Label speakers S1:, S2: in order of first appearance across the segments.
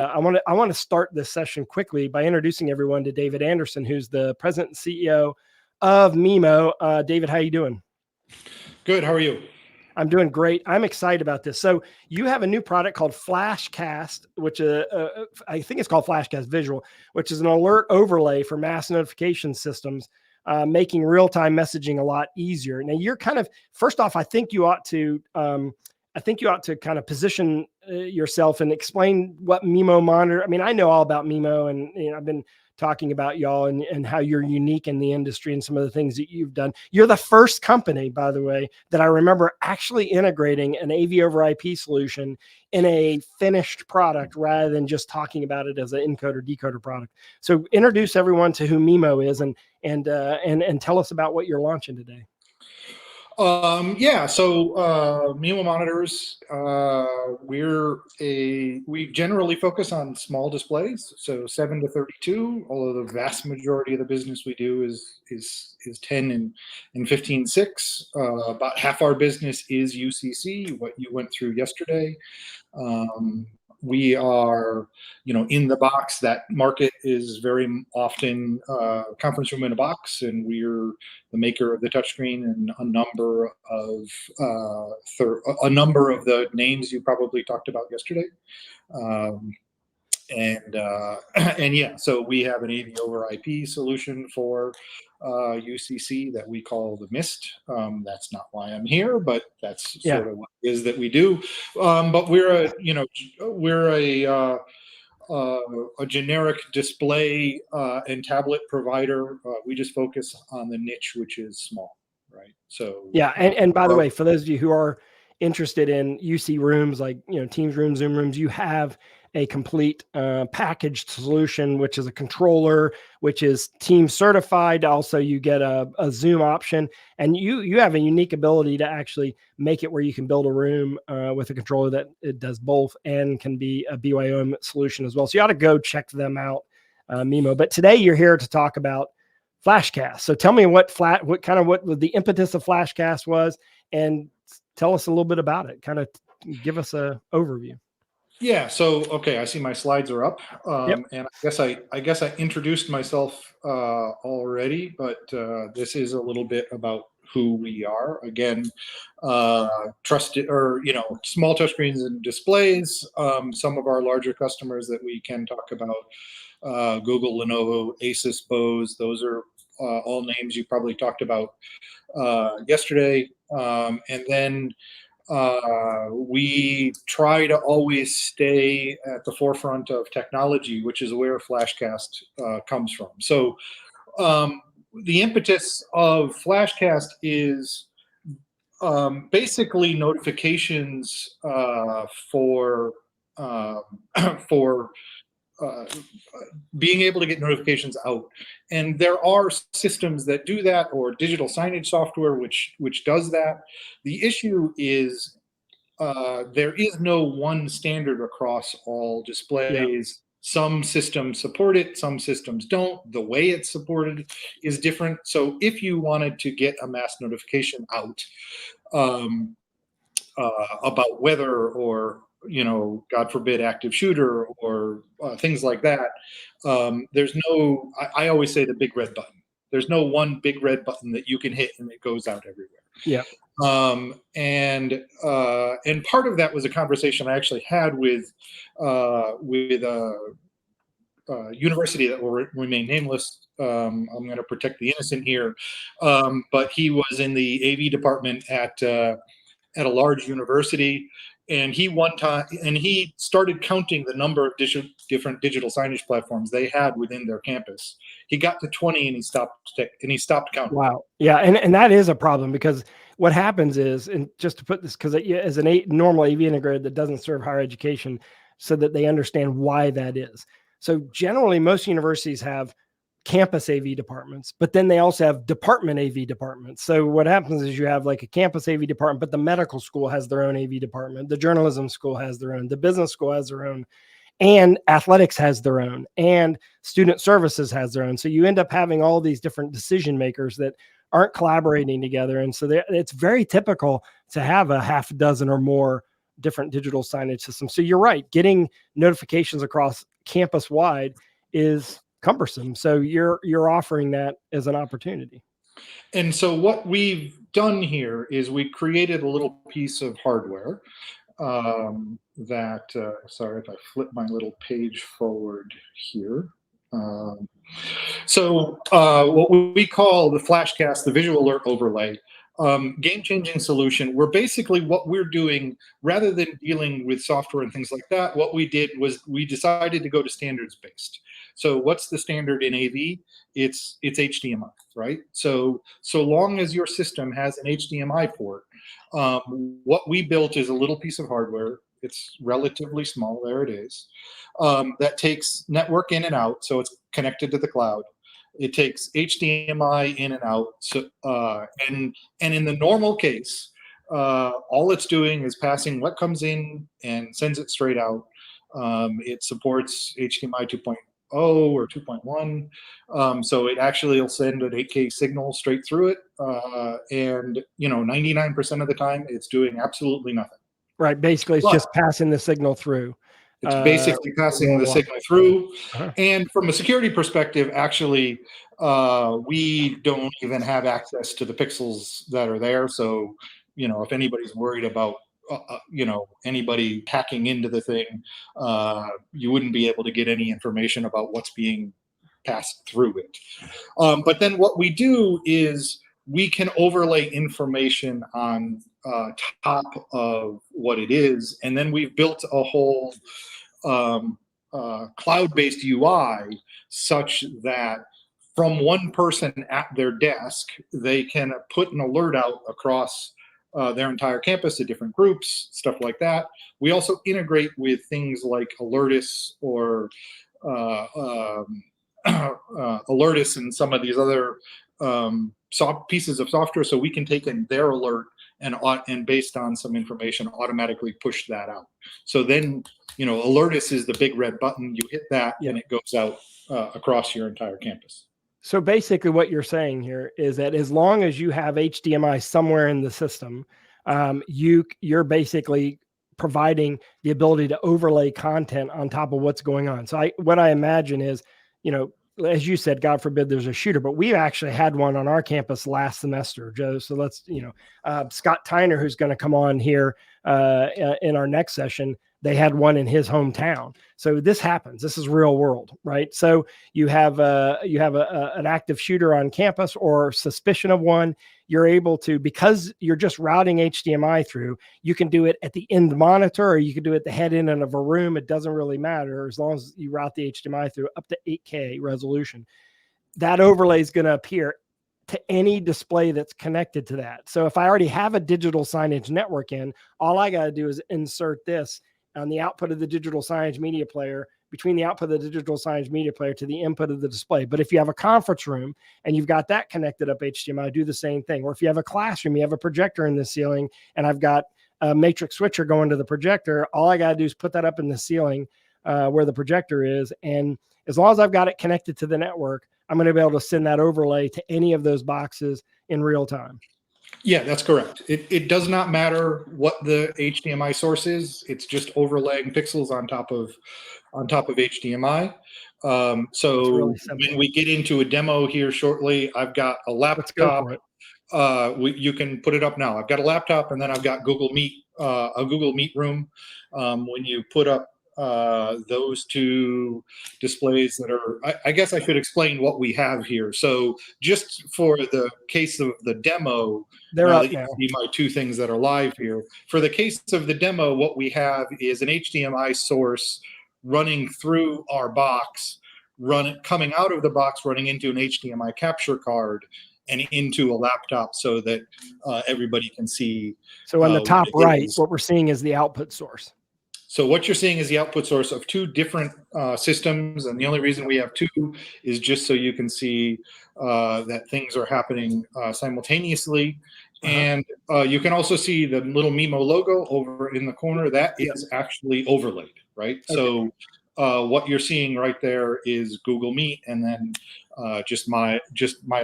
S1: I want to start this session quickly by introducing everyone to David Anderson, who's the president and CEO of Mimo. David, how you doing?
S2: Good. How are you?
S1: I'm doing great. I'm excited about this. So you have a new product called FlashCast, which I think it's called FlashCast-Visual, which is an alert overlay for mass notification systems, making real-time messaging a lot easier. Now you're first off, I think you ought to kind of position yourself and explain what Mimo Monitor. I mean, I know all about Mimo, and I've been talking about y'all and how you're unique in the industry and some of the things that you've done. You're the first company, by the way, that I remember actually integrating an AV over IP solution in a finished product rather than just talking about it as an encoder decoder product. So introduce everyone to who Mimo is and tell us about what you're launching today.
S2: So Mimo monitors, we generally focus on small displays, so 7 to 32, although the vast majority of the business we do is 10 and 15.6. About half our business is UCC, what you went through yesterday. We are, in the box. That market is very often conference room in a box, and we're the maker of the touchscreen and a number of the names you probably talked about yesterday. So we have an AV over IP solution for UCC that we call the Mist. That's not why I'm here, but that's sort of what it is that we do. But we're a generic display and tablet provider. We just focus on the niche, which is small, right? So
S1: and by the way, for those of you who are interested in UC rooms like Teams rooms, Zoom rooms, you have a complete packaged solution, which is a controller, which is Teams certified. Also, you get a Zoom option, and you have a unique ability to actually make it where you can build a room with a controller that it does both and can be a BYOM solution as well. So you ought to go check them out, Mimo. But today you're here to talk about FlashCast. So tell me what the impetus of FlashCast was, and tell us a little bit about it. Kind of give us an overview.
S2: Yeah. So, okay. I see my slides are up,
S1: Yep.
S2: and I guess I introduced myself already, but this is a little bit about who we are. Again, trusted or small touchscreens and displays. Some of our larger customers that we can talk about: Google, Lenovo, Asus, Bose. Those are all names you probably talked about yesterday, and then. We try to always stay at the forefront of technology, which is where FlashCast comes from. So the impetus of FlashCast is basically notifications for being able to get notifications out. And there are systems that do that, or digital signage software which does that. The issue is there is no one standard across all displays. Some systems support it, some systems don't. The way it's supported is different. So if you wanted to get a mass notification out about weather or God forbid, active shooter or things like that. There's no, I always say the big red button. There's no one big red button that you can hit and it goes out everywhere.
S1: Yeah.
S2: And part of that was a conversation I actually had with a university that will remain nameless. I'm going to protect the innocent here. But he was in the AV department at a large university. And he started counting the number of different digital signage platforms they had within their campus. He got to 20 and he stopped counting.
S1: Wow. Yeah. And that is a problem, because what happens is, and just to put this, because as a normal AV integrator that doesn't serve higher education, so that they understand why that is. So generally, most universities have campus AV departments, but then they also have department AV departments. So what happens is you have like a campus AV department, but the medical school has their own AV department. The journalism school has their own, the business school has their own, and athletics has their own, and student services has their own. So you end up having all these different decision makers that aren't collaborating together. And so it's very typical to have a half a dozen or more different digital signage systems. So you're right, getting notifications across campus wide is cumbersome. So you're offering that as an opportunity.
S2: And so what we've done here is we created a little piece of hardware sorry if I flip my little page forward here. What we call the FlashCast, the Visual Alert Overlay, game-changing solution, where basically what we're doing, rather than dealing with software and things like that, what we did was we decided to go to standards-based. So what's the standard in AV? It's HDMI, right? So long as your system has an HDMI port, what we built is a little piece of hardware. It's relatively small, there it is, that takes network in and out, so it's connected to the cloud. It takes HDMI in and out. So, and in the normal case, all it's doing is passing what comes in and sends it straight out. It supports HDMI 2.0 or 2.1, so it actually will send an 8K signal straight through it. And 99% of the time, it's doing absolutely nothing.
S1: Right. Basically, it's just passing the signal through.
S2: It's basically passing the signal through. And from a security perspective, actually, we don't even have access to the pixels that are there. So, if anybody's worried about, anybody hacking into the thing, you wouldn't be able to get any information about what's being passed through it. But then what we do is we can overlay information on top of what it is. And then we've built a whole cloud-based UI such that from one person at their desk, they can put an alert out across their entire campus to different groups, stuff like that. We also integrate with things like Alertis or Alertis and some of these other pieces of software, so we can take in their alert and based on some information automatically push that out. So then Alertis is the big red button. You hit that and it goes out across your entire campus.
S1: So basically what you're saying here is that as long as you have HDMI somewhere in the system, you're basically providing the ability to overlay content on top of what's going on. So what I imagine is, as you said, God forbid there's a shooter, but we actually had one on our campus last semester, Joe. So let's, Scott Tyner, who's going to come on here in our next session, they had one in his hometown. So this happens. This is real world, right? So you have an active shooter on campus or suspicion of one. You're able to, because you're just routing HDMI through, you can do it at the end monitor, or you can do it at the head end of a room. It doesn't really matter as long as you route the HDMI through up to 8K resolution. That overlay is going to appear to any display that's connected to that. So if I already have a digital signage network in, all I got to do is insert this on the output of the digital signage media player, between the output of the digital signage media player to the input of the display. But if you have a conference room and you've got that connected up HDMI, do the same thing. Or if you have a classroom, you have a projector in the ceiling, and I've got a matrix switcher going to the projector, all I got to do is put that up in the ceiling where the projector is. And as long as I've got it connected to the network, I'm going to be able to send that overlay to any of those boxes in real time.
S2: Yeah, that's correct. It does not matter what the HDMI source is. It's just overlaying pixels on top of HDMI. So really when we get into a demo here shortly, I've got a laptop. You can put it up now. I've got a laptop, and then I've got Google Meet, a Google Meet room. When you put up those two displays that are, I guess I should explain what we have here. So just for the case of the demo,
S1: they're up now.
S2: You see my two things that are live here. For the case of the demo, what we have is an HDMI source running through our box, coming out of the box, running into an HDMI capture card and into a laptop so that everybody can see.
S1: So on the top right, what we're seeing is the output source.
S2: So what you're seeing is the output source of two different systems, and the only reason we have two is just so you can see that things are happening simultaneously. And you can also see the little Mimo logo over in the corner. That is actually overlaid, right? Okay. So what you're seeing right there is Google Meet, and then just my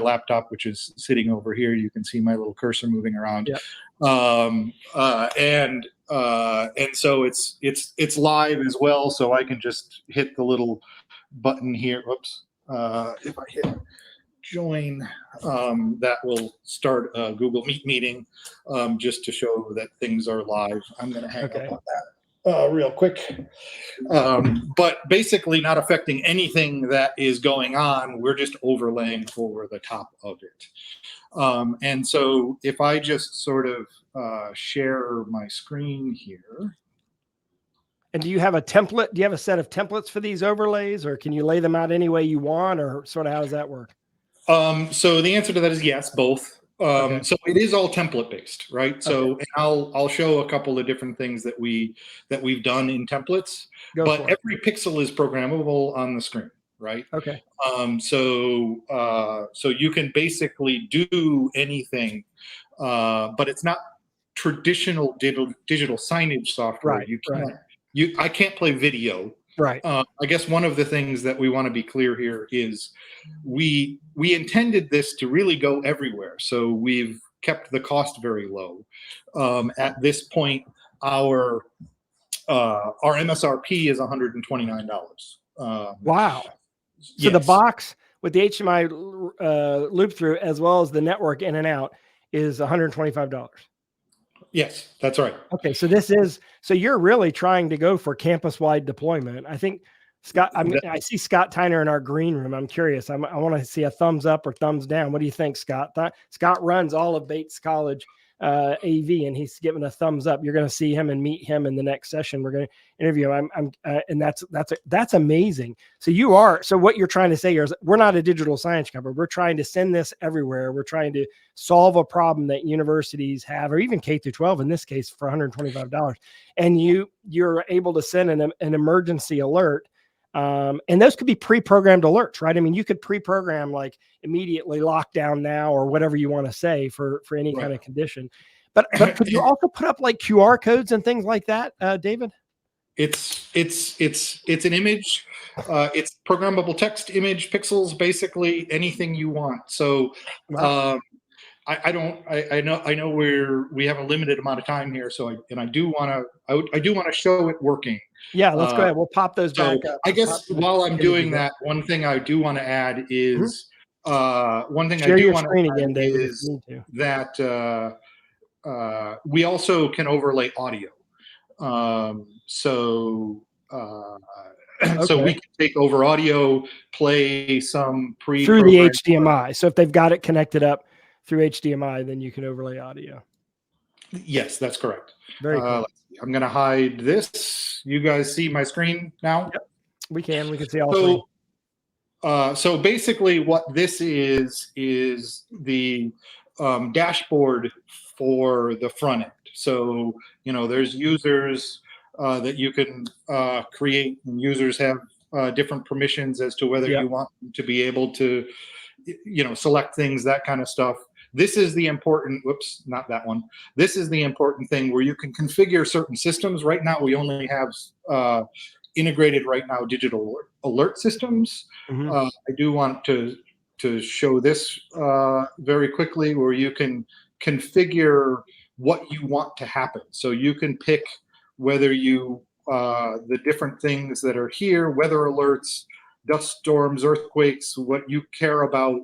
S2: laptop, which is sitting over here. You can see my little cursor moving around. And And so it's live as well. So I can just hit the little button here. Whoops. If I hit join, that will start a Google Meet meeting, just to show that things are live. I'm going to hang up on that real quick. But basically not affecting anything that is going on. We're just overlaying over the top of it. And so if I just sort of share my screen here.
S1: And do you have a template? Do you have a set of templates for these overlays, or can you lay them out any way you want, or sort of how does that work?
S2: So the answer to that is yes, both.
S1: Okay.
S2: So it is all template based, right? So and I'll show a couple of different things that we've done in templates, but every pixel is programmable on the screen, right?
S1: Okay.
S2: So you can basically do anything, but it's not traditional digital signage software.
S1: Right.
S2: You can't. I can't play video.
S1: Right.
S2: I guess one of the things that we want to be clear here is we intended this to really go everywhere. So we've kept the cost very low. At this point, our MSRP is $129.
S1: Wow. So the box with the HDMI loop through, as well as the network in and out, is $125.
S2: Yes, that's right.
S1: Okay, so you're really trying to go for campus-wide deployment. I think Scott, I see Scott Tyner in our green room. I'm curious. I want to see a thumbs up or thumbs down. What do you think, Scott? Scott runs all of Bates College AV, and he's giving a thumbs up. You're going to see him and meet him in the next session. We're going to interview him. And that's amazing. So what you're trying to say here is we're not a digital science company. We're trying to send this everywhere. We're trying to solve a problem that universities have, or even K through 12 in this case, for $125. And you're able to send an emergency alert. And those could be pre-programmed alerts, right? I mean, you could pre-program like immediately lockdown now or whatever you want to say for any kind of condition. But could you also put up like QR codes and things like that, David?
S2: It's an image. It's programmable text, image, pixels, basically anything you want. So I know we have a limited amount of time here. So I do want to show it working.
S1: Yeah, let's go ahead. We'll pop those back up.
S2: I guess while I'm doing that, one thing I do want to add is that we also can overlay audio. So we can take over audio, play some
S1: through the HDMI. So if they've got it connected up through HDMI, then you can overlay audio. Yes,
S2: that's correct.
S1: Very cool.
S2: I'm going to hide this. You guys see my screen now?
S1: Yep. We can see all three.
S2: So basically what this is the dashboard for the front end. So, there's users that you can create, and users have different permissions as to whether you want them to be able to, select things, that kind of stuff. This is the important, not that one. This is the important thing where you can configure certain systems. Right now, we only have integrated digital alert systems. I do want to show this very quickly, where you can configure what you want to happen. So you can pick whether the different things that are here, weather alerts, dust storms, earthquakes, what you care about.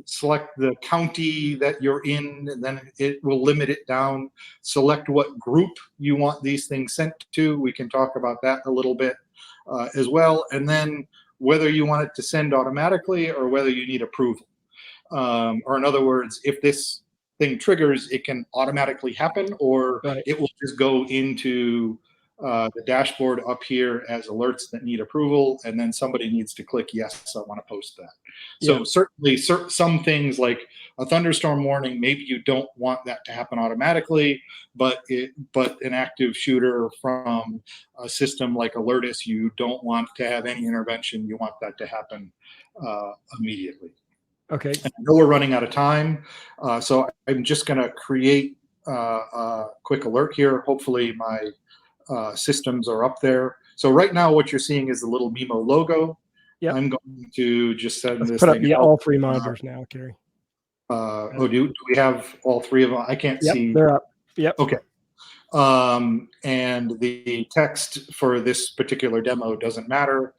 S2: Select the county that you're in, and then it will limit it down. Select what group you want these things sent to. We can talk about that a little bit as well. And then whether you want it to send automatically or whether you need approval. Or in other words, if this thing triggers, it can automatically happen, or it will just go into the dashboard up here as alerts that need approval, and then somebody needs to click yes, I want to post that. So certainly some things like a thunderstorm warning, maybe you don't want that to happen automatically, but an active shooter from a system like Alertus, you don't want to have any intervention. You want that to happen immediately.
S1: Okay.
S2: And I know we're running out of time, so I'm just going to create a quick alert here. Hopefully my systems are up there. So right now what you're seeing is the little Mimo logo. Yep. I'm going to just send this
S1: thing up all three monitors now, Gary.
S2: Do we have all three of them? I can't see.
S1: They're up. Yep.
S2: Okay. And the text for this particular demo doesn't matter.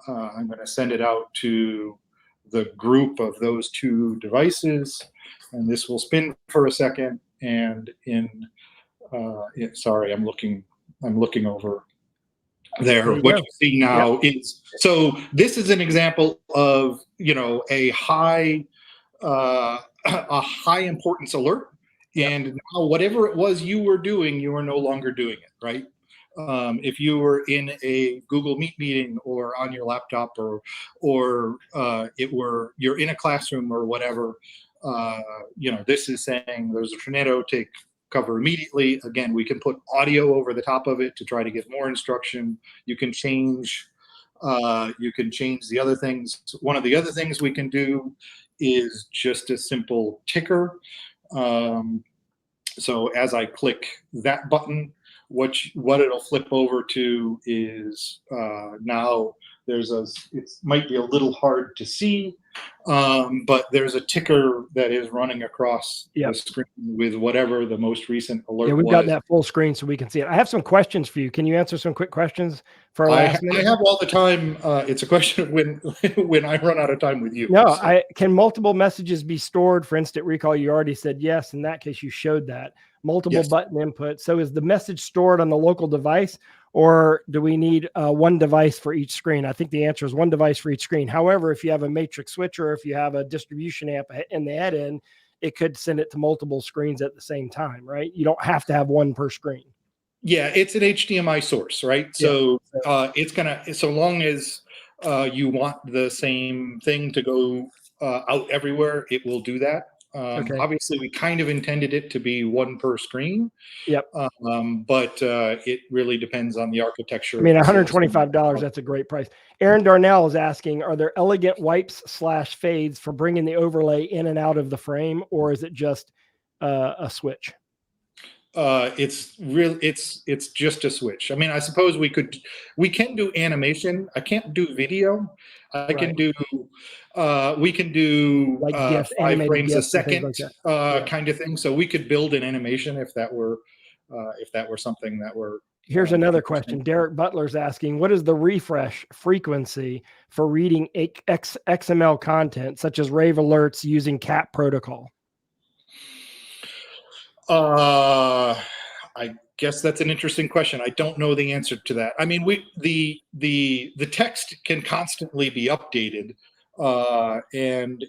S2: I'm going to send it out to the group of those two devices, and this will spin for a second. And sorry, I'm looking over there. What you see now is, so this is an example of, a high importance alert. And now whatever it was you were doing, you are no longer doing it, right? If you were in a Google Meet meeting or on your laptop, or you're in a classroom or whatever, this is saying there's a tornado, take cover immediately. Again, we can put audio over the top of it to try to get more instruction. You can change the other things. One of the other things we can do is just a simple ticker. So as I click that button, what it'll flip over to is now it might be a little hard to see, but there's a ticker that is running across the screen with whatever the most recent alert was.
S1: Yeah, we've got that full screen so we can see it. I have some questions for you. Can you answer some quick questions for our last minute?
S2: I have all the time. It's a question of when I run out of time with you.
S1: No, can multiple messages be stored for instant recall? You already said yes. In that case, you showed that. Multiple button input. So is the message stored on the local device, or do we need one device for each screen? I think the answer is one device for each screen. However, if you have a matrix switcher, or if you have a distribution amp in the head end, it could send it to multiple screens at the same time, right? You don't have to have one per screen.
S2: Yeah, it's an HDMI source, right? So it's gonna, so long as you want the same thing to go out everywhere, it will do that. Obviously, we kind of intended it to be one per screen. But it really depends on the architecture.
S1: I mean, $125, that's a great price. Aaron Darnell is asking, are there elegant wipes/fades for bringing the overlay in and out of the frame, or is it just a switch?
S2: It's just a switch. I mean, I suppose we can do animation. I can't do video. I can do we can do
S1: like
S2: 5 frames a second kind of thing. So we could build an animation if that were something that were.
S1: Here's another question. Derek Butler's asking, what is the refresh frequency for reading XML content such as rAVe alerts using CAP protocol?
S2: I guess that's an interesting question. I don't know the answer to that. I mean, the text can constantly be updated, and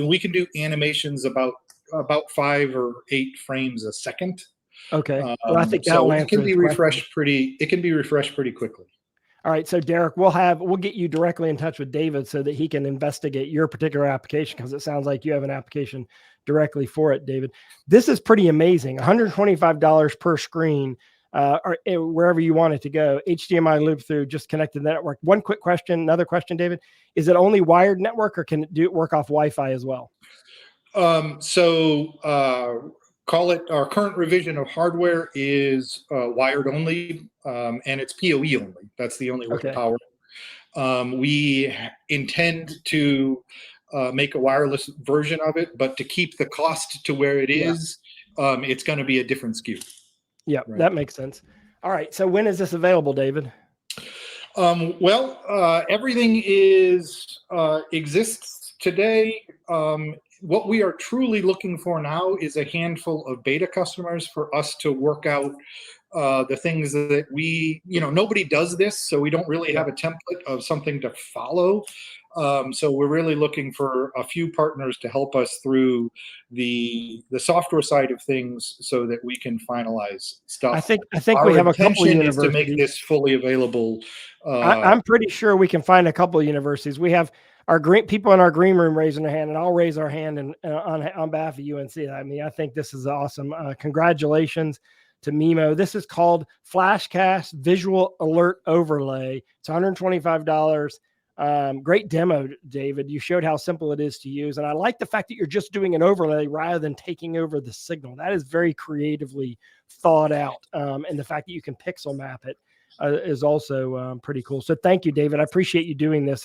S2: we can do animations about 5 or 8 frames a second.
S1: Okay. Well, I think so
S2: it can be refreshed pretty quickly.
S1: All right. So Derek, we'll get you directly in touch with David so that he can investigate your particular application, because it sounds like you have an application directly for it, David. This is pretty amazing. $125 per screen, or wherever you want it to go. HDMI loop through, just connected to the network. One quick question, another question, David. Is it only wired network, or can it work off Wi-Fi as well?
S2: Call it, our current revision of hardware is wired only, and it's PoE only. That's the only way to power it. We intend to make a wireless version of it, but to keep the cost to where it is, it's going to be a different SKU.
S1: Yeah, that makes sense. All right. So when is this available, David?
S2: Everything exists today. What we are truly looking for now is a handful of beta customers for us to work out the things that nobody does this, so we don't really have a template of something to follow. So we're really looking for a few partners to help us through the software side of things so that we can finalize stuff.
S1: I think we have a couple of universities
S2: to make this fully available.
S1: I'm pretty sure we can find a couple of universities. We have our people in our green room raising their hand, and I'll raise our hand on behalf of UNC. I mean, I think this is awesome. Congratulations to Mimo. This is called FlashCast-Visual Alert Overlay. It's $125. Great demo, David. You showed how simple it is to use. And I like the fact that you're just doing an overlay rather than taking over the signal. That is very creatively thought out. And the fact that you can pixel map it is also pretty cool. So thank you, David. I appreciate you doing this.